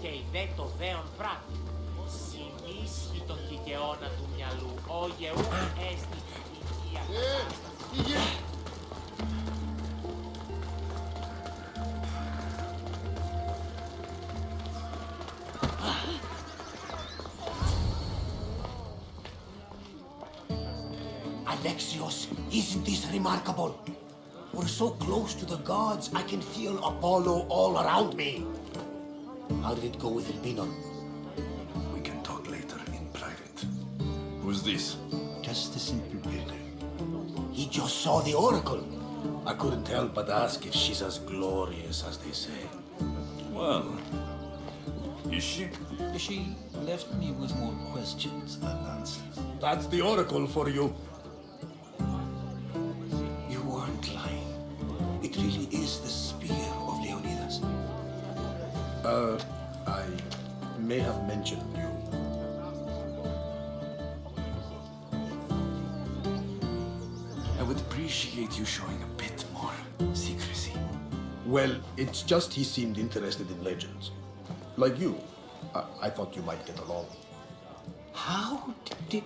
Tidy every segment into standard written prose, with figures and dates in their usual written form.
και η δε το δέον πράτη. Συνίσχυ των κικαιώνα του μυαλού, ο γεού έστι υγεία κατάσταση. Alexios, isn't this remarkable? We're so close to the gods, I can feel Apollo all around me. How did it go with Elpinon? We can talk later in private. Who's this? Just a simple builder. He just saw the oracle. I couldn't help but ask if she's as glorious as they say. Well, is she? She left me with more questions than answers. That's the oracle for you. You weren't lying. It really is the spear of Leonidas. I may have mentioned you. I would appreciate you showing a bit more secrecy. Well, it's just he seemed interested in legends. Like you. I thought you might get along. How did...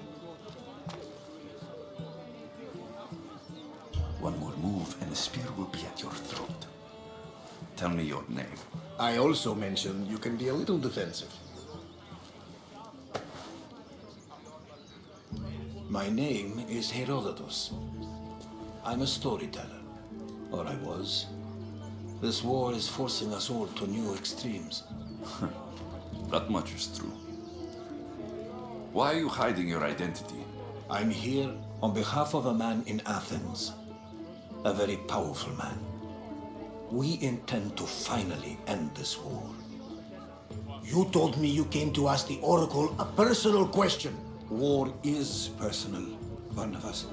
One more move and the spear will be at your throat. Tell me your name. I also mentioned you can be a little defensive. My name is Herodotus. I'm a storyteller. Or I was. This war is forcing us all to new extremes. That much is true. Why are you hiding your identity? I'm here on behalf of a man in Athens. A very powerful man. We intend to finally end this war. You told me you came to ask the oracle a personal question. War is personal, Barnabas.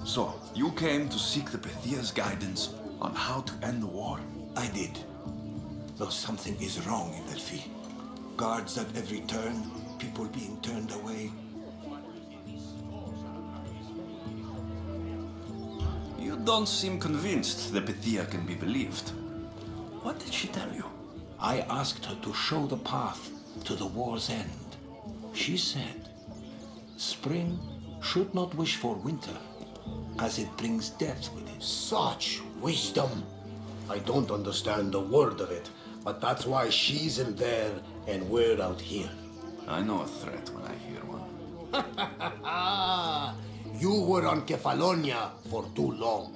So, you came to seek the Pythia's guidance on how to end the war? I did. Though something is wrong in Delphi. Guards at every turn, people being turned away. You don't seem convinced the Pythia can be believed. What did she tell you? I asked her to show the path to the war's end. She said, spring should not wish for winter, as it brings death with it. Such wisdom. I don't understand a word of it, but that's why she's in there and we're out here. I know a threat when I hear one. You were on Kefalonia for too long.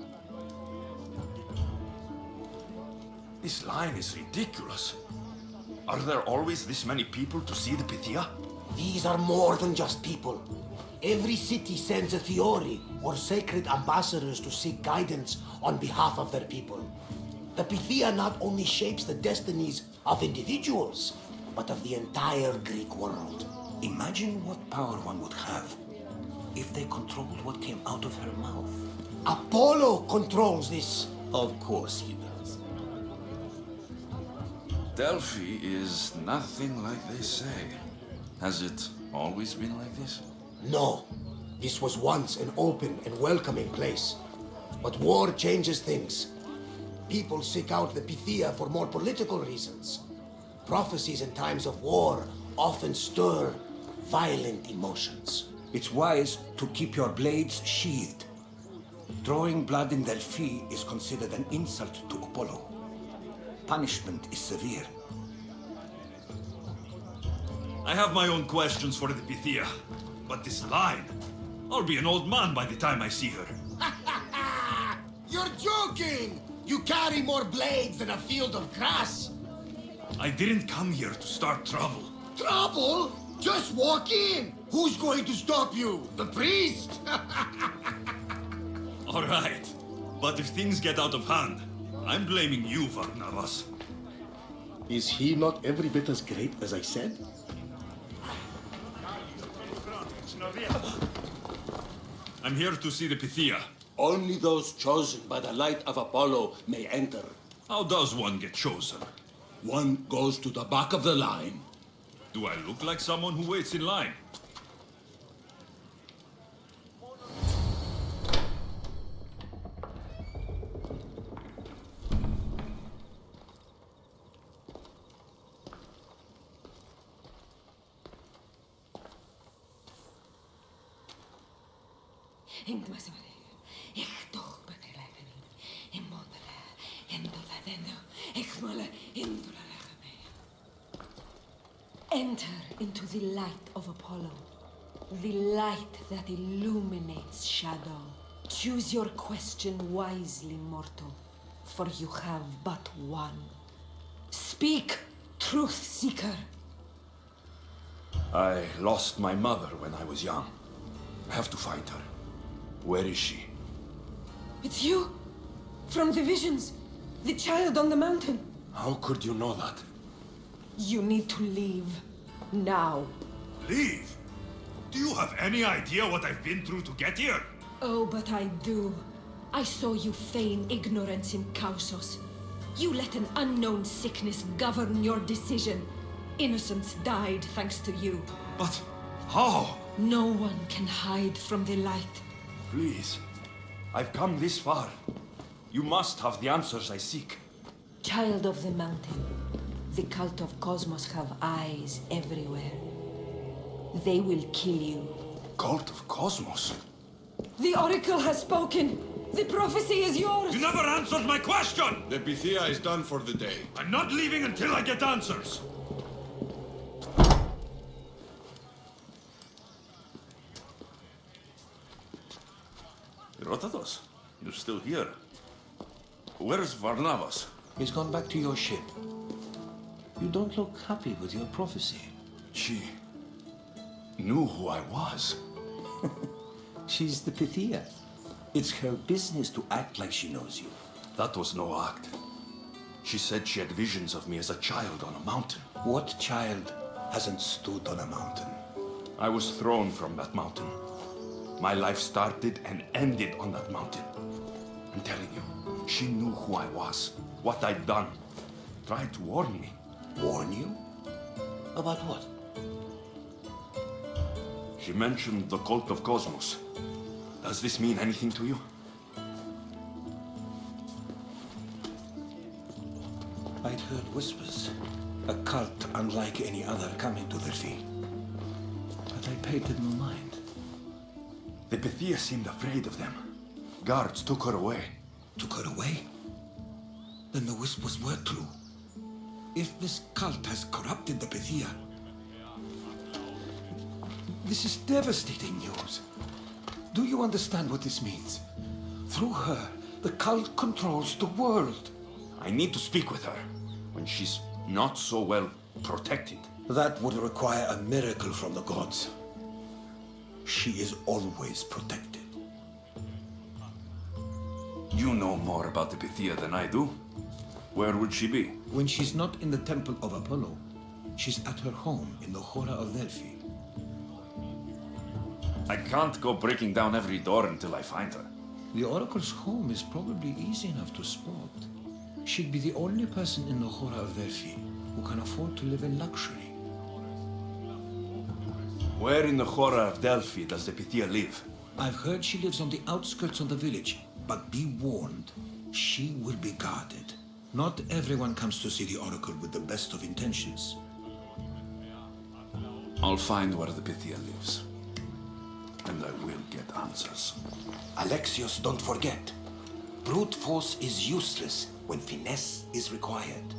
This line is ridiculous. Are there always this many people to see the Pythia? These are more than just people. Every city sends a Fiori or sacred ambassadors to seek guidance on behalf of their people. The Pythia not only shapes the destinies of individuals, but of the entire Greek world. Imagine what power one would have if they controlled what came out of her mouth. Apollo controls this. Of course he does. Delphi is nothing like they say. Has it always been like this? No. This was once an open and welcoming place. But war changes things. People seek out the Pythia for more political reasons. Prophecies in times of war often stir violent emotions. It's wise to keep your blades sheathed. Drawing blood in Delphi is considered an insult to Apollo. Punishment is severe. I have my own questions for the Pythia, but this line, I'll be an old man by the time I see her. You're joking! You carry more blades than a field of grass. I didn't come here to start trouble. Trouble? Just walk in! Who's going to stop you? The priest? All right, but if things get out of hand, I'm blaming you, Varnavas. Is he not every bit as great as I said? I'm here to see the Pythia. Only those chosen by the light of Apollo may enter. How does one get chosen? One goes to the back of the line. Do I look like someone who waits in line? Enter into the light of Apollo, the light that illuminates shadow. Choose your question wisely, mortal, for you have but one. Speak, truth seeker. I lost my mother when I was young. I have to find her. Where is she? It's you, from the visions, the child on the mountain. How could you know that? You need to leave, now. Leave? Do you have any idea what I've been through to get here? Oh, but I do. I saw you feign ignorance in Kausos. You let an unknown sickness govern your decision. Innocents died thanks to you. But how? No one can hide from the light. Please. I've come this far. You must have the answers I seek. Child of the mountain, the cult of Cosmos have eyes everywhere. They will kill you. Cult of Cosmos? The Oracle has spoken. The prophecy is yours. You never answered my question! The Pythia is done for the day. I'm not leaving until I get answers! Herodotus, you're still here. Where's Varnavas? He's gone back to your ship. You don't look happy with your prophecy. She knew who I was. She's the Pythia. It's her business to act like she knows you. That was no act. She said she had visions of me as a child on a mountain. What child hasn't stood on a mountain? I was thrown from that mountain. My life started and ended on that mountain. I'm telling you, she knew who I was, what I'd done. Tried to warn me. Warn you? About what? She mentioned the cult of Cosmos. Does this mean anything to you? I'd heard whispers. A cult unlike any other coming to their feet. But I paid them no mind. The Pythia seemed afraid of them. Guards took her away. Took her away? Then the whispers were true. If this cult has corrupted the Pythia, this is devastating news. Do you understand what this means? Through her, the cult controls the world. I need to speak with her when she's not so well protected. That would require a miracle from the gods. She is always protected. You know more about the Pythia than I do. Where would she be? When she's not in the temple of Apollo, she's at her home in the Hora of Delphi. I can't go breaking down every door until I find her. The Oracle's home is probably easy enough to spot. She'd be the only person in the Hora of Delphi who can afford to live in luxury. Where in the Hora of Delphi does the Pythia live? I've heard she lives on the outskirts of the village, but be warned, she will be guarded. Not everyone comes to see the Oracle with the best of intentions. I'll find where the Pythia lives. And I will get answers. Alexios, don't forget. Brute force is useless when finesse is required.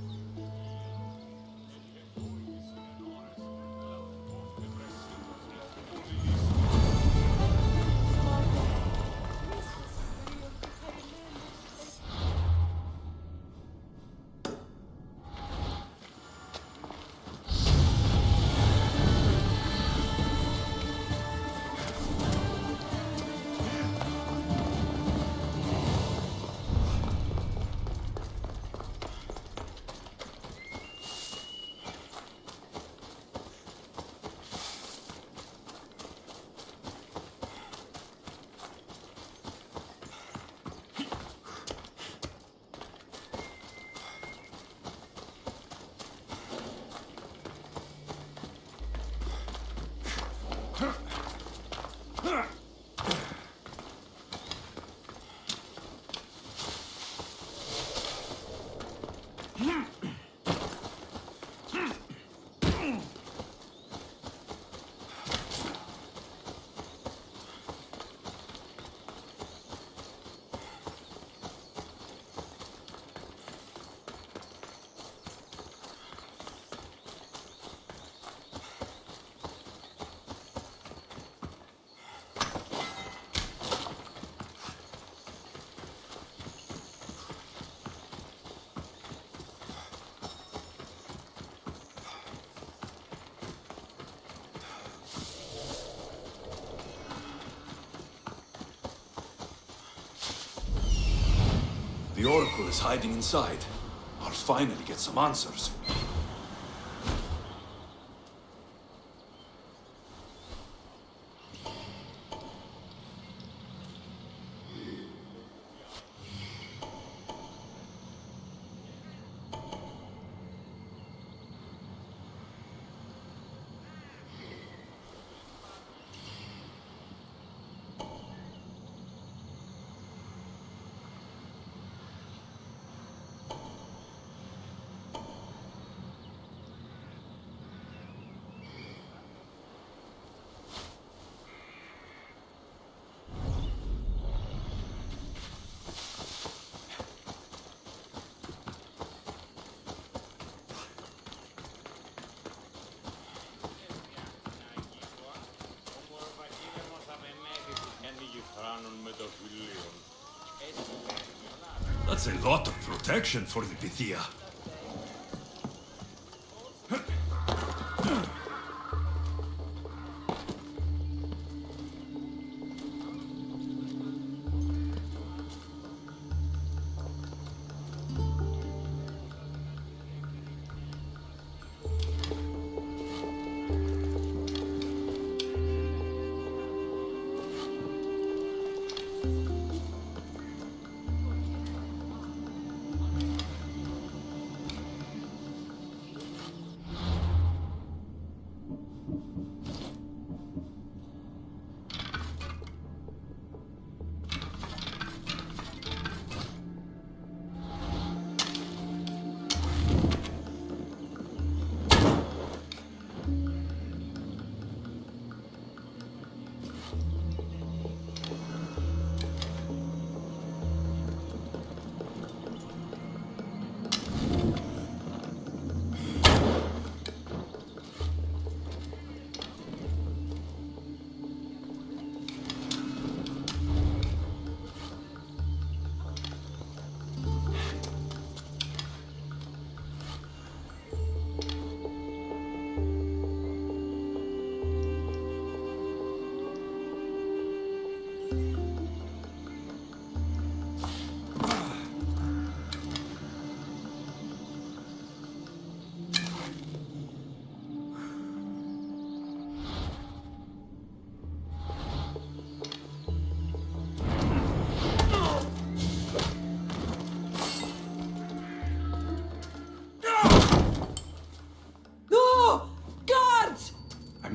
The Oracle is hiding inside. I'll finally get some answers. That's a lot of protection for the Pythia.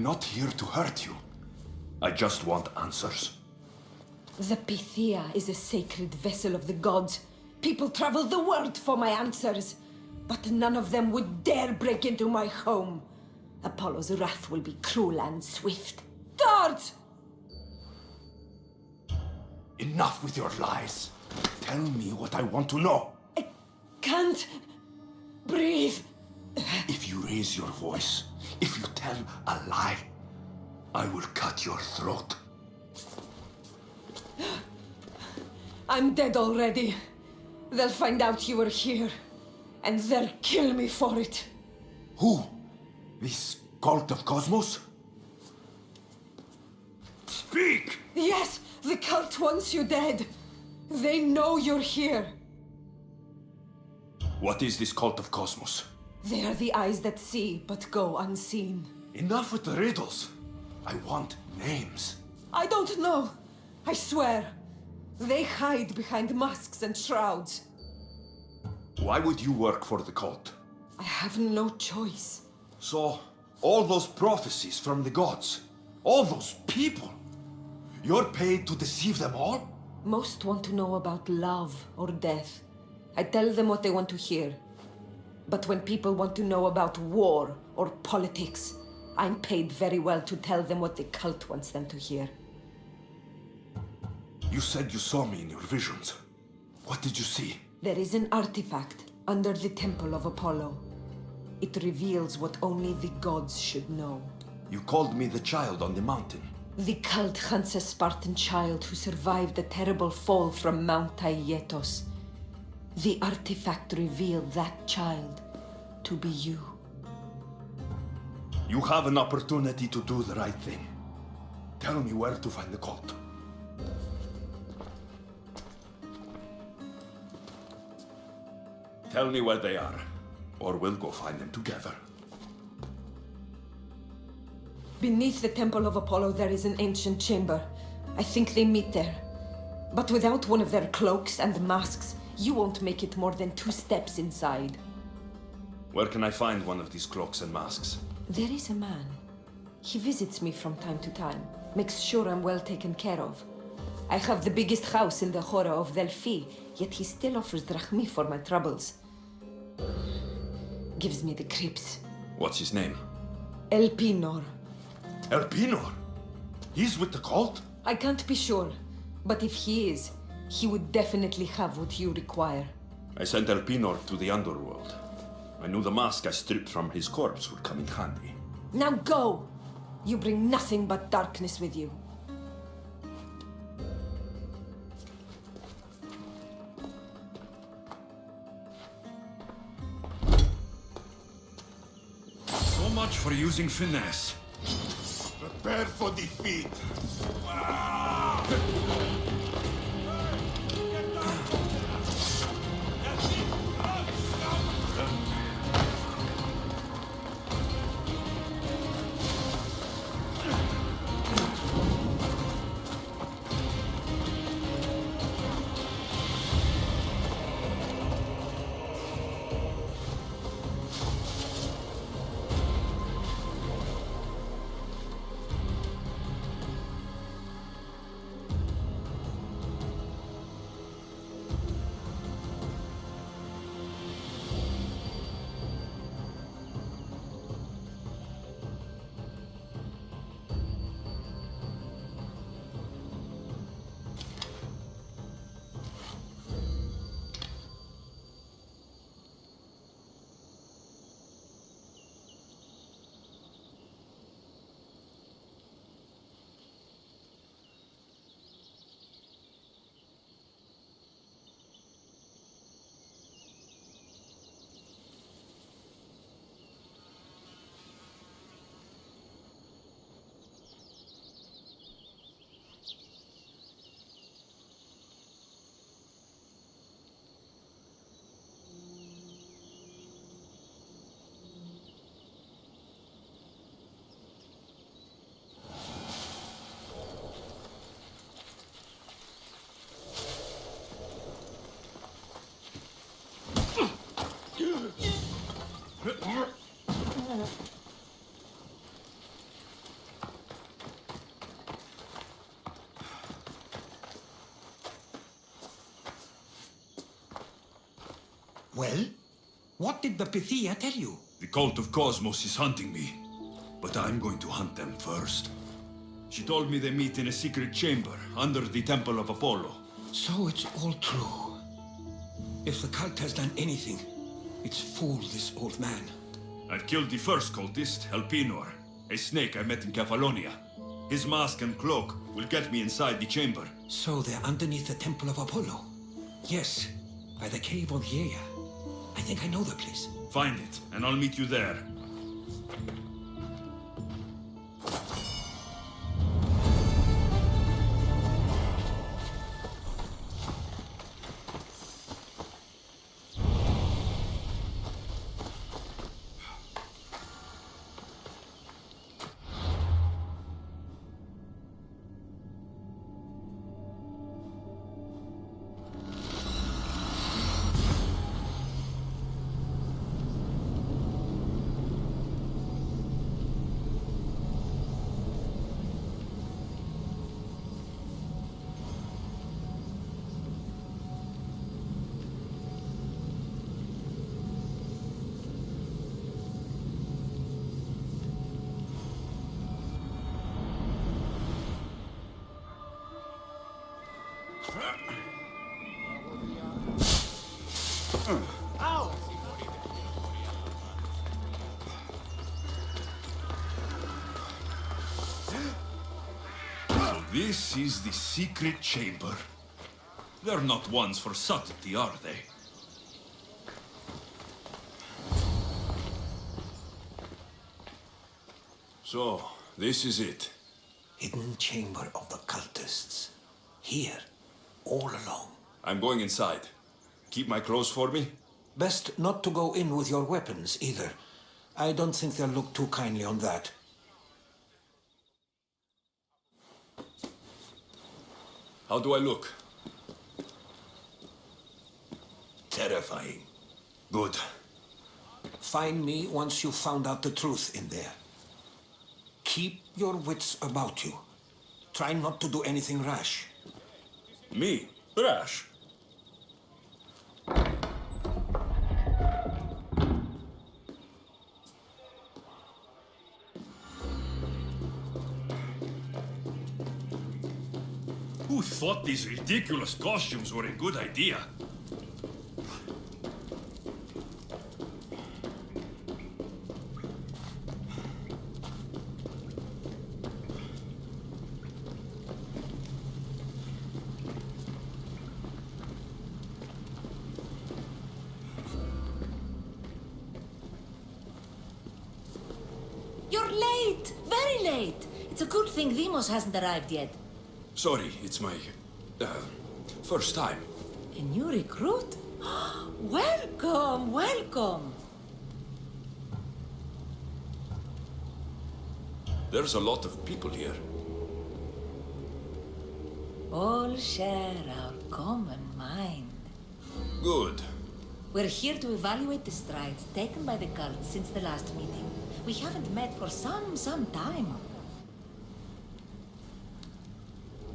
I'm not here to hurt you. I just want answers. The Pythia is a sacred vessel of the gods. People travel the world for my answers. But none of them would dare break into my home. Apollo's wrath will be cruel and swift. Guards! Enough with your lies. Tell me what I want to know. I can't breathe. If you raise your voice, if you tell a lie, I will cut your throat. I'm dead already. They'll find out you were here, and they'll kill me for it. Who? This cult of Cosmos? Speak! Yes, the cult wants you dead. They know you're here. What is this cult of Cosmos? They are the eyes that see, but go unseen. Enough with the riddles. I want names. I don't know. I swear. They hide behind masks and shrouds. Why would you work for the cult? I have no choice. So, all those prophecies from the gods, all those people, you're paid to deceive them all? Most want to know about love or death. I tell them what they want to hear. But when people want to know about war or politics, I'm paid very well to tell them what the cult wants them to hear. You said you saw me in your visions. What did you see? There is an artifact under the temple of Apollo. It reveals what only the gods should know. You called me the child on the mountain. The cult hunts a Spartan child who survived the terrible fall from Mount Aietos. The artifact revealed that child to be you. You have an opportunity to do the right thing. Tell me where to find the cult. Tell me where they are, or we'll go find them together. Beneath the Temple of Apollo, there is an ancient chamber. I think they meet there. But without one of their cloaks and masks, you won't make it more than 2 steps inside. Where can I find one of these cloaks and masks? There is a man. He visits me from time to time, makes sure I'm well taken care of. I have the biggest house in the Hora of Delphi, yet he still offers drachmi for my troubles. Gives me the creeps. What's his name? Elpinor. Elpinor? He's with the cult? I can't be sure, but if he is, he would definitely have what you require. I sent Elpinor to the underworld. I knew the mask I stripped from his corpse would come in handy. Now go! You bring nothing but darkness with you. So much for using finesse. Prepare for defeat! Well, what did the Pythia tell you? The cult of Cosmos is hunting me, but I'm going to hunt them first. She told me they meet in a secret chamber under the Temple of Apollo. So it's all true. If the cult has done anything, it's fooled this old man. I've killed the first cultist, Elpinor, a snake I met in Cephalonia. His mask and cloak will get me inside the chamber. So they're underneath the Temple of Apollo? Yes, by the cave of Yea. I think I know the place. Find it, and I'll meet you there. So this is the secret chamber. They're not ones for subtlety, are they? So, this is it. Hidden chamber of the cultists. Here, all along. I'm going inside. Keep my clothes for me? Best not to go in with your weapons, either. I don't think they'll look too kindly on that. How do I look? Terrifying. Good. Find me once you've found out the truth in there. Keep your wits about you. Try not to do anything rash. Me? Rash? Who thought these ridiculous costumes were a good idea? You're late! Very late! It's a good thing Demos hasn't arrived yet. Sorry, it's my... first time. A new recruit? Welcome, welcome! There's a lot of people here. All share our common mind. Good. We're here to evaluate the strides taken by the cult since the last meeting. We haven't met for some time.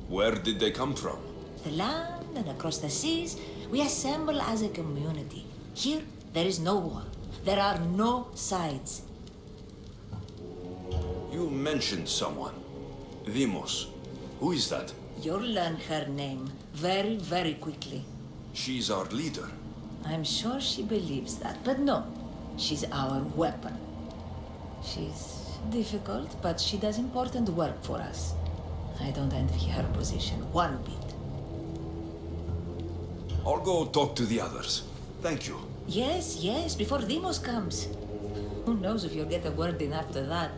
Where did they come from? The land and across the seas, we assemble as a community. Here, there is no war. There are no sides. You mentioned someone. Demos. Who is that? You'll learn her name very, very quickly. She's our leader. I'm sure she believes that, but no. She's our weapon. She's difficult, but she does important work for us. I don't envy her position one bit. I'll go talk to the others. Thank you. Yes, before Demos comes. Who knows if you'll get a word in after that.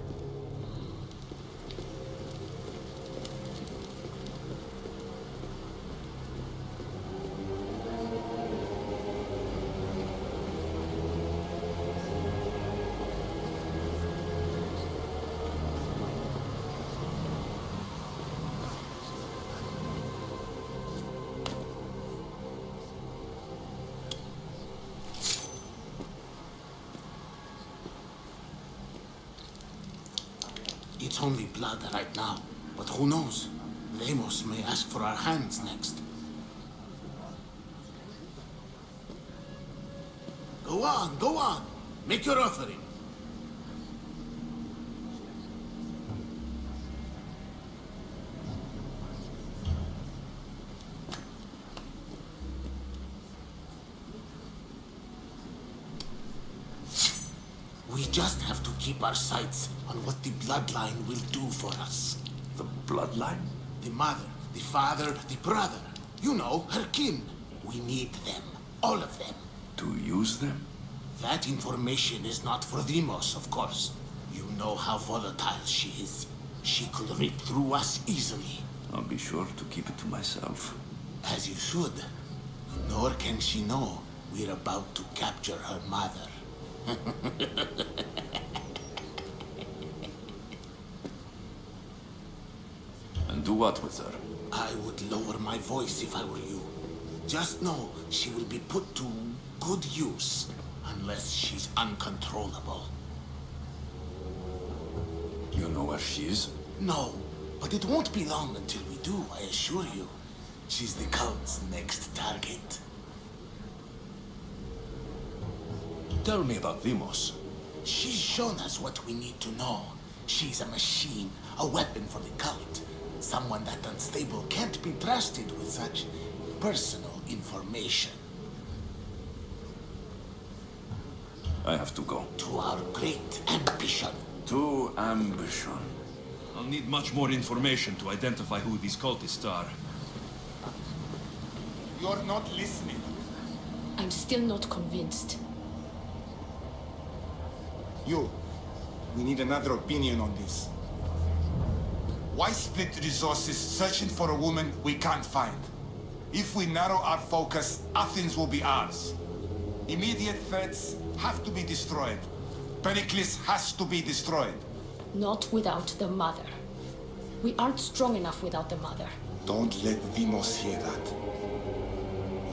It's only blood right now, but who knows? Lemos may ask for our hands next. Go on. Make your offering. We just have to keep our sights on what the bloodline will do for us. The bloodline? The mother, the father, the brother. You know, her kin. We need them. All of them. To use them? That information is not for Demos, of course. You know how volatile she is. She could rip through us easily. I'll be sure to keep it to myself. As you should. Nor can she know we're about to capture her mother. And do what with her? I would lower my voice if I were you. Just know she will be put to good use, unless she's uncontrollable. You know where she is? No, but it won't be long until we do, I assure you. She's the cult's next target. Tell me about Demos. She's shown us what we need to know. She's a machine, a weapon for the cult. Someone that unstable can't be trusted with such personal information. I have to go. To our great ambition. To ambition. I'll need much more information to identify who these cultists are. You're not listening. I'm still not convinced. We need another opinion on this. Why split resources searching for a woman we can't find? If we narrow our focus, Athens will be ours. Immediate threats have to be destroyed. Pericles has to be destroyed. Not without the mother. We aren't strong enough without the mother. Don't let Vimos hear that.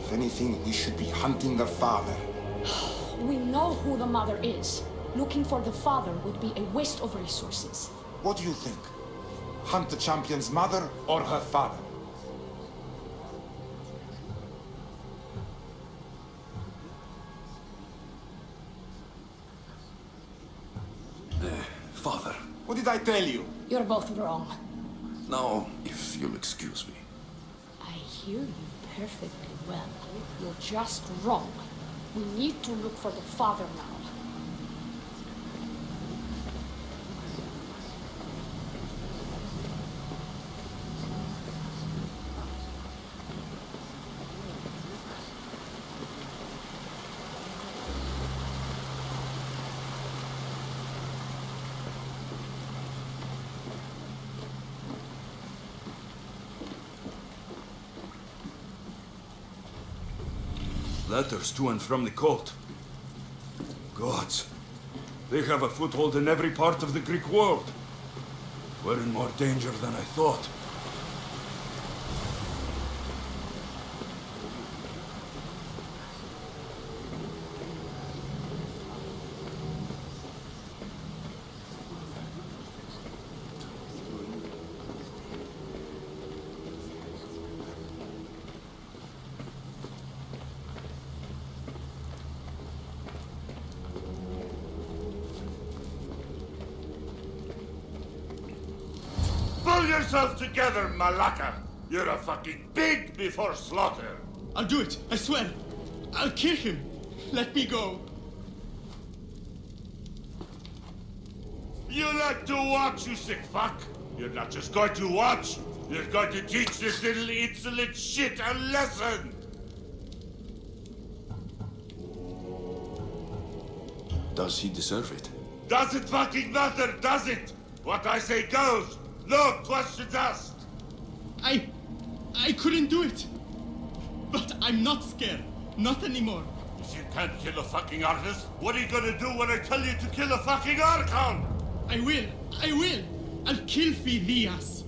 If anything, we should be hunting the father. We know who the mother is. Looking for the father would be a waste of resources. What do you think? Hunt the champion's mother or her father? Father. What did I tell you? You're both wrong. Now, if you'll excuse me. I hear you perfectly well. You're just wrong. We need to look for the father now. Letters to and from the court. Gods, they have a foothold in every part of the Greek world. We're in more danger than I thought. Pull yourself together, Malaka! You're a fucking pig before slaughter! I'll do it, I swear. I'll kill him. Let me go. You like to watch, you sick fuck! You're not just going to watch, you're going to teach this little insolent shit a lesson! Does he deserve it? Doesn't fucking matter, does it? What I say goes! No questions asked! I couldn't do it. But I'm not scared. Not anymore. If you can't kill a fucking artist, what are you gonna do when I tell you to kill a fucking Archon? I will. I'll kill Phidias.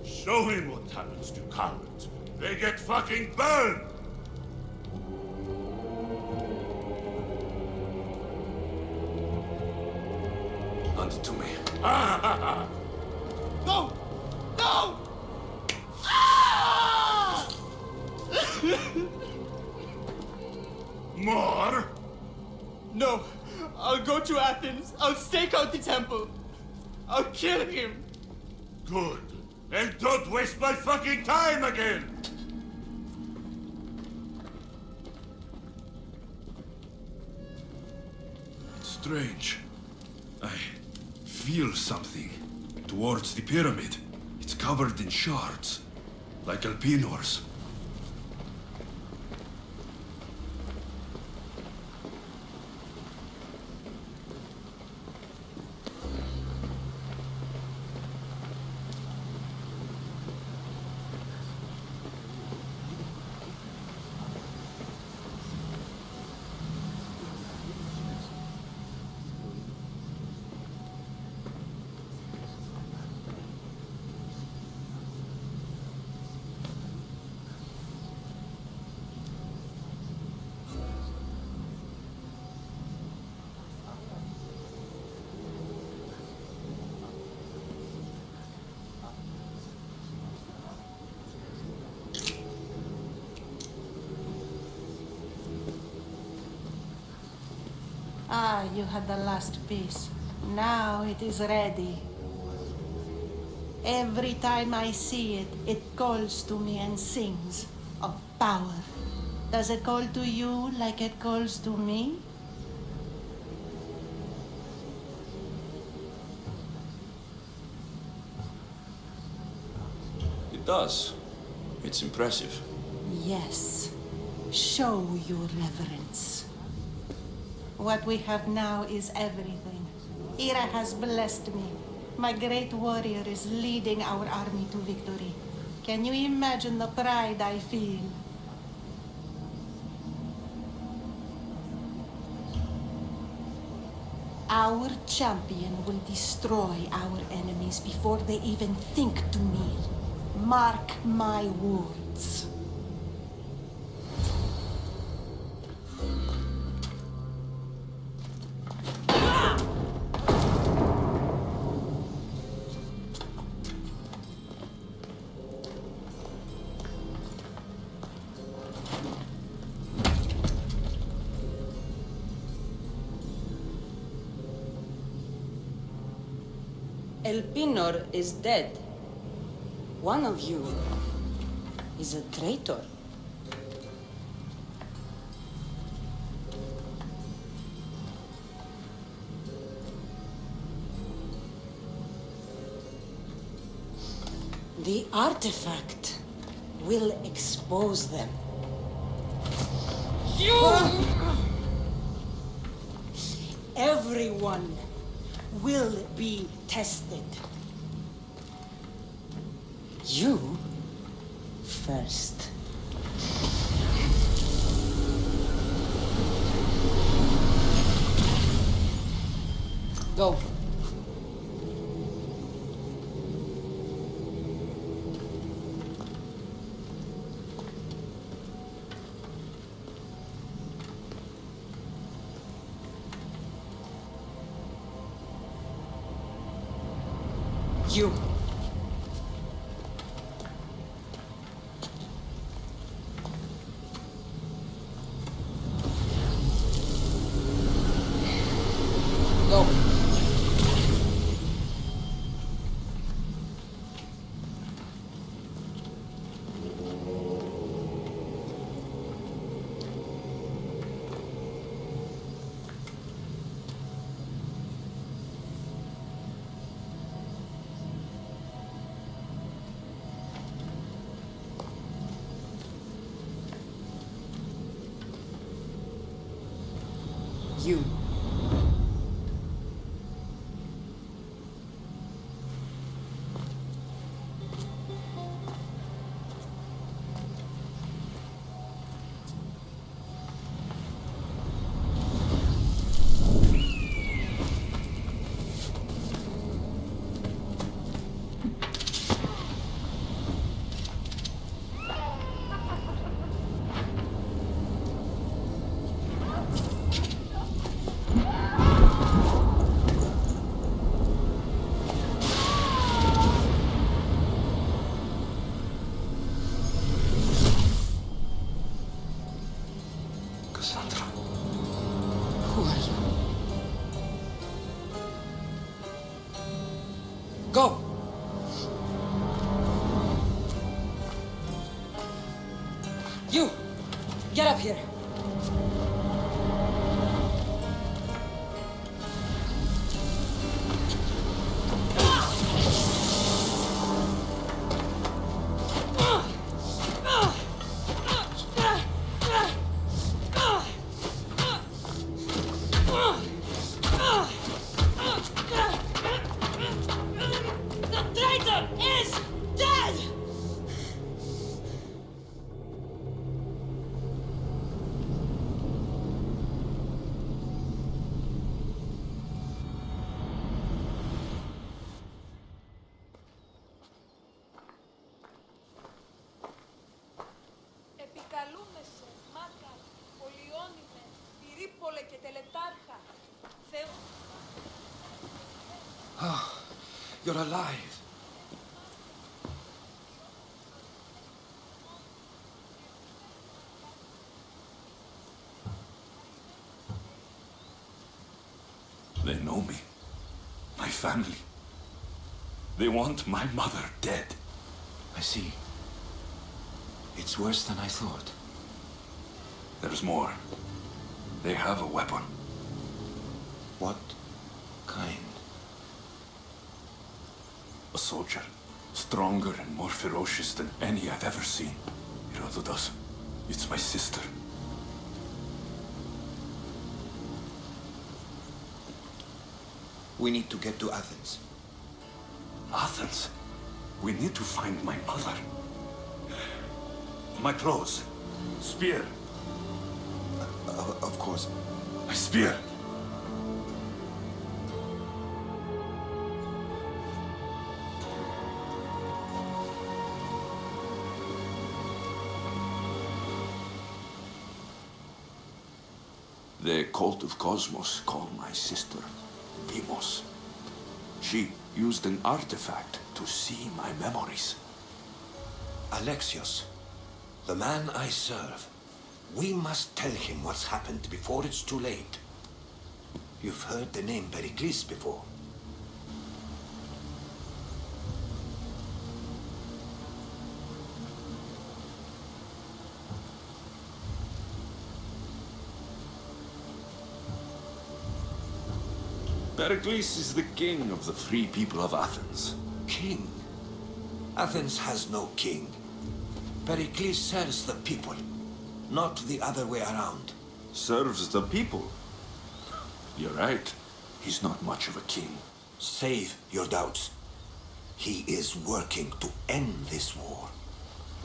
Show him what happens to cowards. They get fucking burned! Hand it to me. No! No! Ah! More? No. I'll go to Athens. I'll stake out the temple. I'll kill him. Good. And don't waste my fucking time again! It's strange. I feel something towards the pyramid. It's covered in shards, like Alpinors. Ah, you had the last piece. Now it is ready. Every time I see it, it calls to me and sings of power. Does it call to you like it calls to me? It does. It's impressive. Yes. Show your reverence. What we have now is everything. Ira has blessed me. My great warrior is leading our army to victory. Can you imagine the pride I feel? Our champion will destroy our enemies before they even think to kneel. Mark my words. El Pinor is dead. One of you is a traitor. The artifact will expose them. You! Everyone will be tested. You first. Go. You. Go. You. Who are you? Go! You! Get up here! The traitor is dead! Επικαλούμεσαι, Μάκαρ, Πολυώνυμε, Πυρίπολε και Τελετάρχα. Θεό... Ah, you're alive. They know me. My family. They want my mother dead. I see. It's worse than I thought. There's more. They have a weapon. What kind? A soldier. Stronger and more ferocious than any I've ever seen. Herodotus. It's my sister. We need to get to Athens. Athens. We need to find my mother. My clothes. Spear. Of course. My spear. The cult of Cosmos call my sister Demos. She used an artifact to see my memories. Alexios, the man I serve. We must tell him what's happened before it's too late. You've heard the name Pericles before. Pericles is the king of the free people of Athens. King? Athens has no king. Pericles serves the people, not the other way around. Serves the people? You're right. He's not much of a king. Save your doubts. He is working to end this war.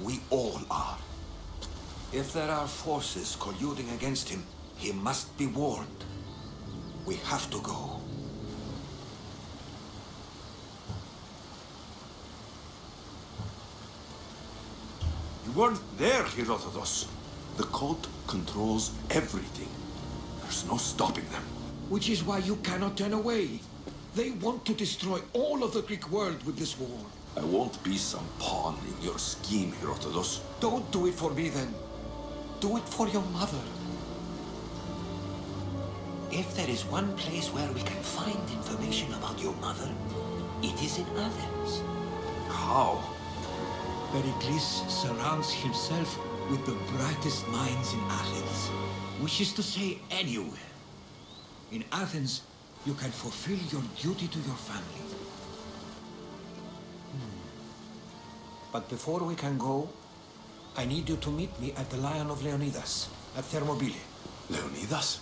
We all are. If there are forces colluding against him, he must be warned. We have to go. You weren't there, Herodotus. The cult controls everything. There's no stopping them. Which is why you cannot turn away. They want to destroy all of the Greek world with this war. I won't be some pawn in your scheme, Herodotus. Don't do it for me then. Do it for your mother. If there is one place where we can find information about your mother, it is in Athens. How? Pericles surrounds himself with the brightest minds in Athens. Which is to say, anywhere. In Athens, you can fulfill your duty to your family. But before we can go, I need you to meet me at the Lion of Leonidas, at Thermopylae. Leonidas?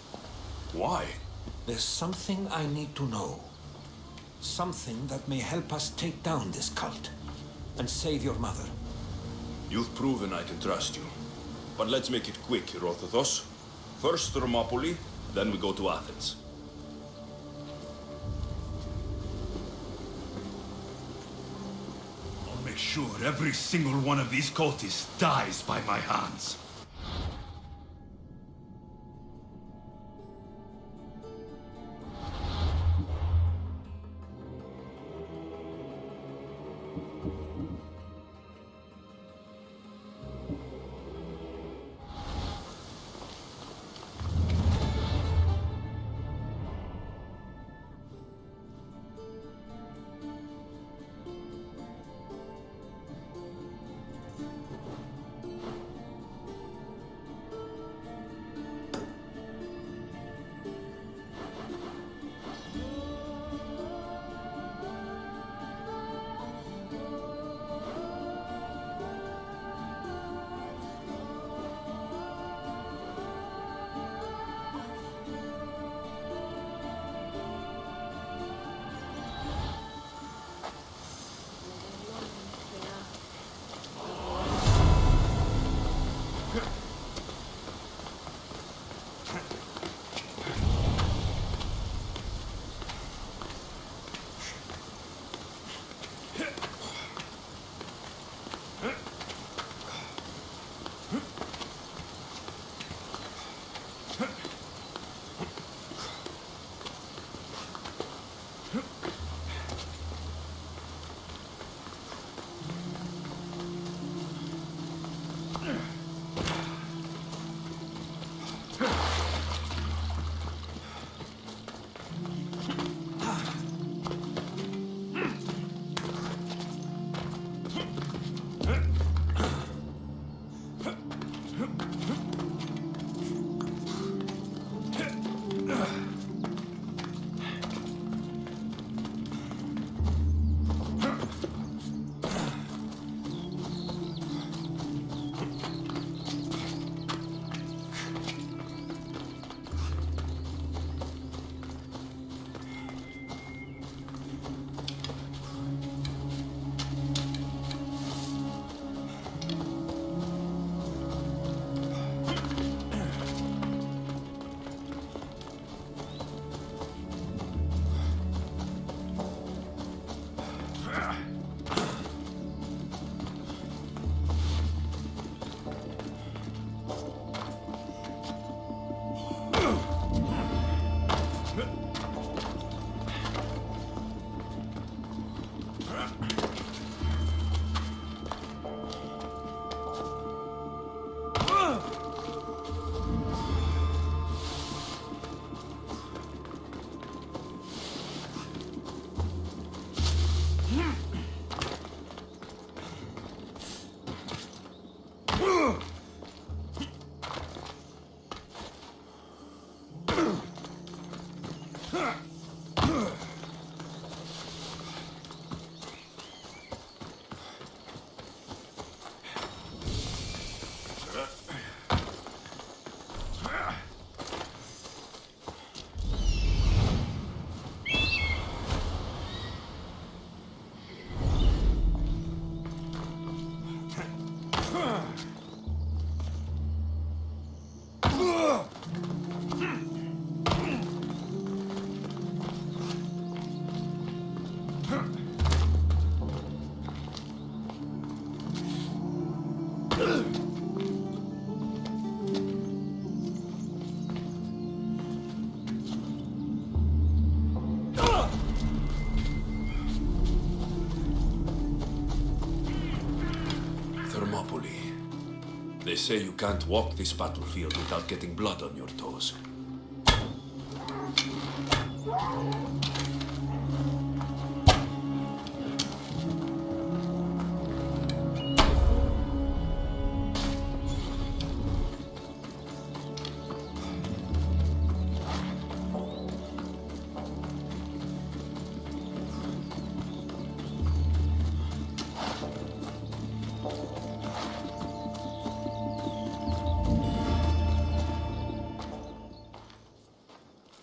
Why? There's something I need to know. Something that may help us take down this cult and save your mother. You've proven I can trust you. But let's make it quick, Herodotus. First Thermopylae, then we go to Athens. I'll make sure every single one of these cultists dies by my hands. They say you can't walk this battlefield without getting blood on your toes.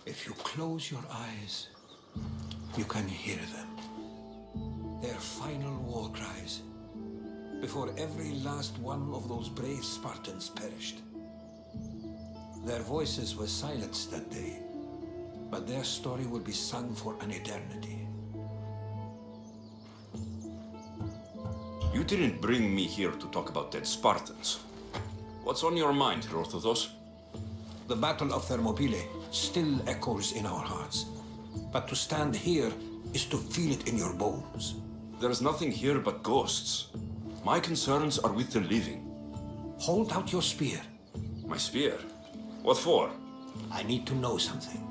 If you close your eyes, you can hear them. Their final war cries, before every last one of those brave Spartans perished. Their voices were silenced that day, but their story will be sung for an eternity. You didn't bring me here to talk about dead Spartans. What's on your mind, Herodotus? The Battle of Thermopylae still echoes in our hearts. But to stand here is to feel it in your bones. There's nothing here but ghosts. My concerns are with the living. Hold out your spear. My spear? What for? I need to know something.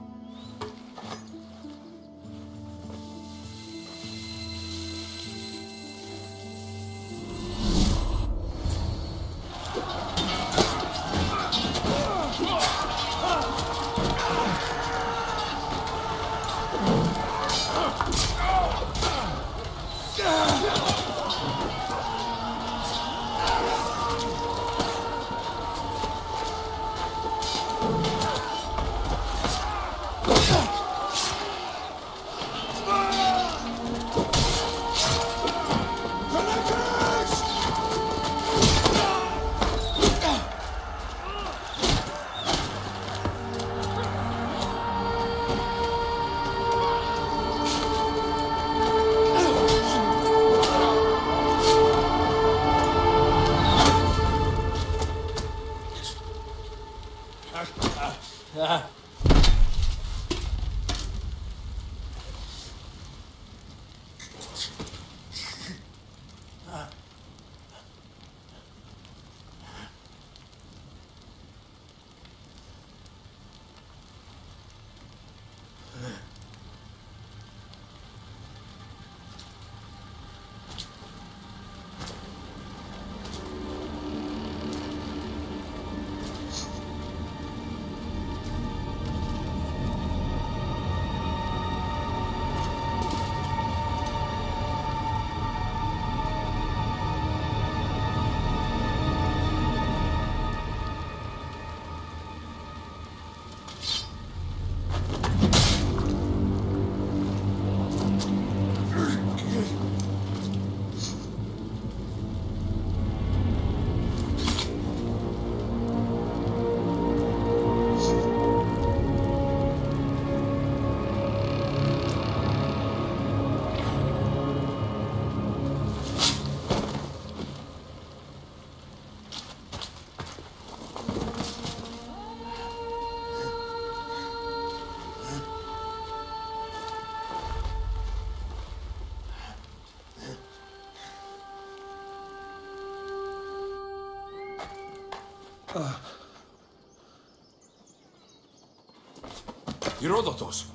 Herodotus!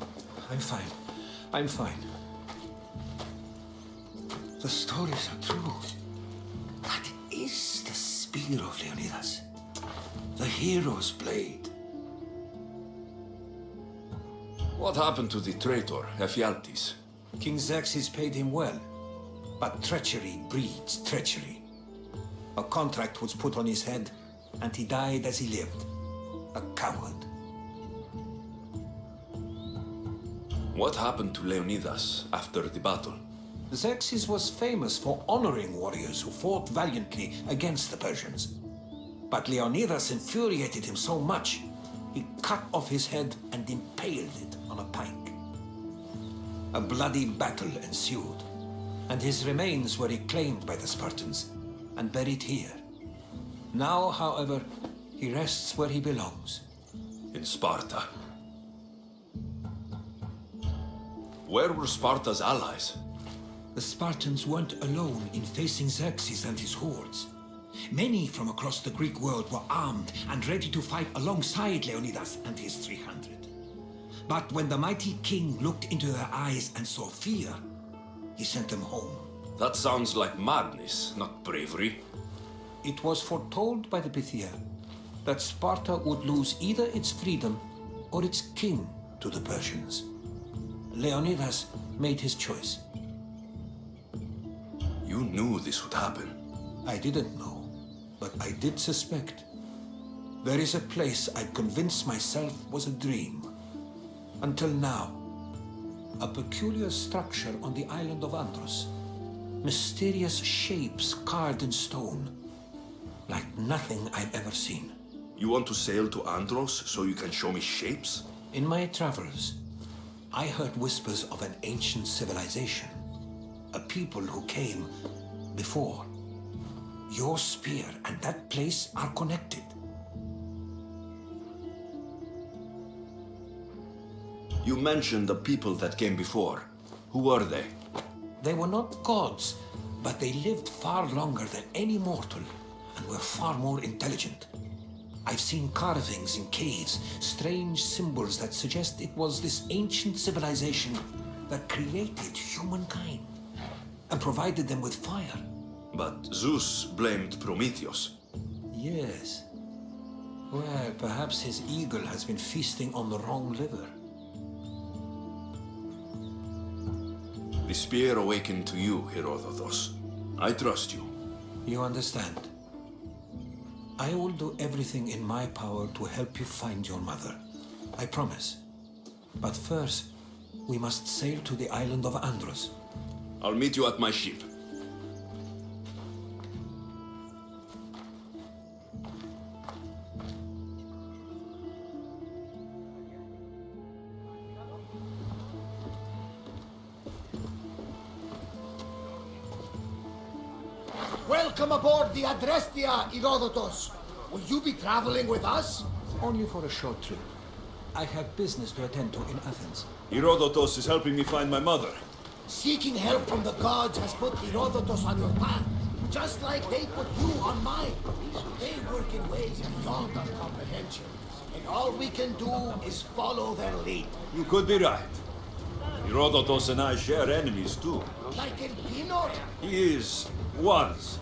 I'm fine. I'm fine. The stories are true. That is the spear of Leonidas. The hero's blade. What happened to the traitor, Ephialtes? King Xerxes paid him well. But treachery breeds treachery. A contract was put on his head, and he died as he lived. A coward. What happened to Leonidas after the battle? Xerxes was famous for honoring warriors who fought valiantly against the Persians. But Leonidas infuriated him so much, he cut off his head and impaled it on a pike. A bloody battle ensued, and his remains were reclaimed by the Spartans and buried here. Now, however, he rests where he belongs. In Sparta. Where were Sparta's allies? The Spartans weren't alone in facing Xerxes and his hordes. Many from across the Greek world were armed and ready to fight alongside Leonidas and his 300. But when the mighty king looked into their eyes and saw fear, he sent them home. That sounds like madness, not bravery. It was foretold by the Pythia that Sparta would lose either its freedom or its king to the Persians. Leonidas made his choice. You knew this would happen. I didn't know, but I did suspect. There is a place I convinced myself was a dream. Until now. A peculiar structure on the island of Andros. Mysterious shapes carved in stone. Like nothing I've ever seen. You want to sail to Andros so you can show me shapes? In my travels, I heard whispers of an ancient civilization. A people who came before. Your spear and that place are connected. You mentioned the people that came before. Who were they? They were not gods, but they lived far longer than any mortal and were far more intelligent. I've seen carvings in caves, strange symbols that suggest it was this ancient civilization that created humankind and provided them with fire. But Zeus blamed Prometheus. Yes. Well, perhaps his eagle has been feasting on the wrong liver. The spear awakened to you, Herodotus. I trust you. You understand? I will do everything in my power to help you find your mother. I promise. But first, we must sail to the island of Andros. I'll meet you at my ship. Welcome aboard the Adrestia, Herodotus. Will you be traveling with us? Only for a short trip. I have business to attend to in Athens. Herodotus is helping me find my mother. Seeking help from the gods has put Herodotus on your path, just like they put you on mine. They work in ways beyond our comprehension, and all we can do is follow their lead. You could be right. Herodotus and I share enemies too. Like in Pinor? He was,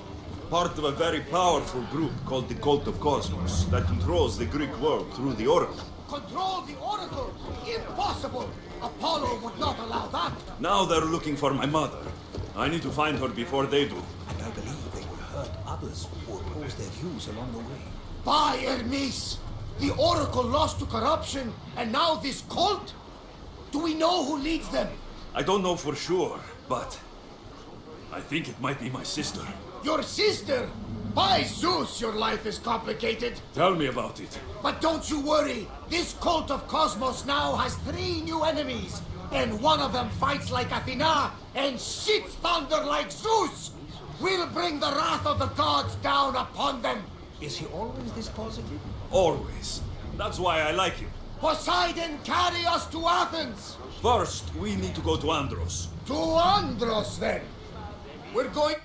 part of a very powerful group called the Cult of Cosmos that controls the Greek world through the Oracle. Control the Oracle? Impossible! Apollo would not allow that. Now they're looking for my mother. I need to find her before they do. And I believe they will hurt others who oppose their views along the way. By Hermes! The Oracle lost to corruption, and now this cult? Do we know who leads them? I don't know for sure, but I think it might be my sister. Your sister? By Zeus, your life is complicated. Tell me about it. But don't you worry. This cult of Cosmos now has 3 new enemies. And one of them fights like Athena and shits thunder like Zeus. We'll bring the wrath of the gods down upon them. Is he always this positive? Always. That's why I like him. Poseidon, carry us to Athens. First, we need to go to Andros. To Andros, then. We're going...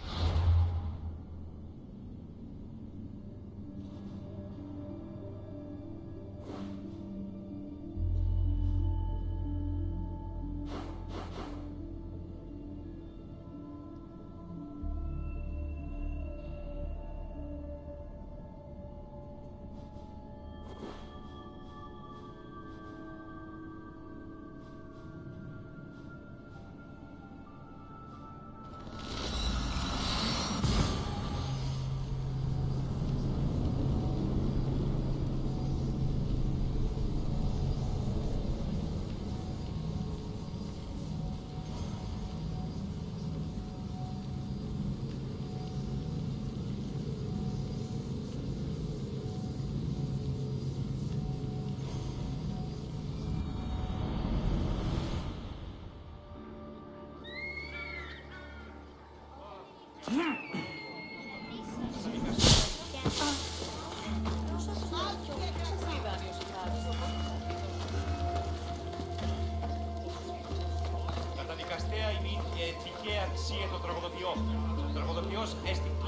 Καταδικαστέα ημίν και τυχαία αξία το τραγωδοποιό. Τραγωδοποιός έστι